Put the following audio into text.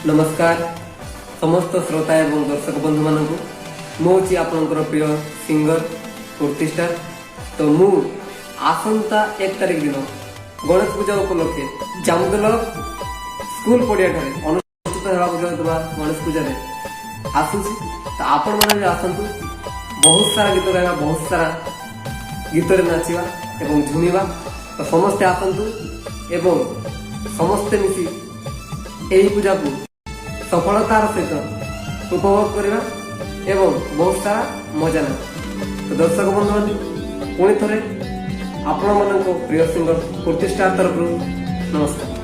नमस्कार समस्त श्रोता एवं दर्शक बंधु मानक मुझे आपनकर प्रिय सिंगर कुर्ती स्टार। तो मु आसंता 1 तारिख दिन गणेश पूजा उपलक्षे जामदल स्कूल पड़िया अनुष्ठित होगा गणेश पूजा आसूसी। तो आपण मैंने भी आसतु, बहुत सारा गीत गाइबा, बहुत सारा गीत नाचिबा एवं झुमिबा। तो समस्ते आसतु एवं समस्ते मिसी यही पूजा को सफलतार सहित उपभोग करवा एवं बहुत सारा मजा ना। तो दर्शक बंधु पुणी थे आपण मान प्रिय सिंगर कुर्ती स्टार तरफ नमस्कार।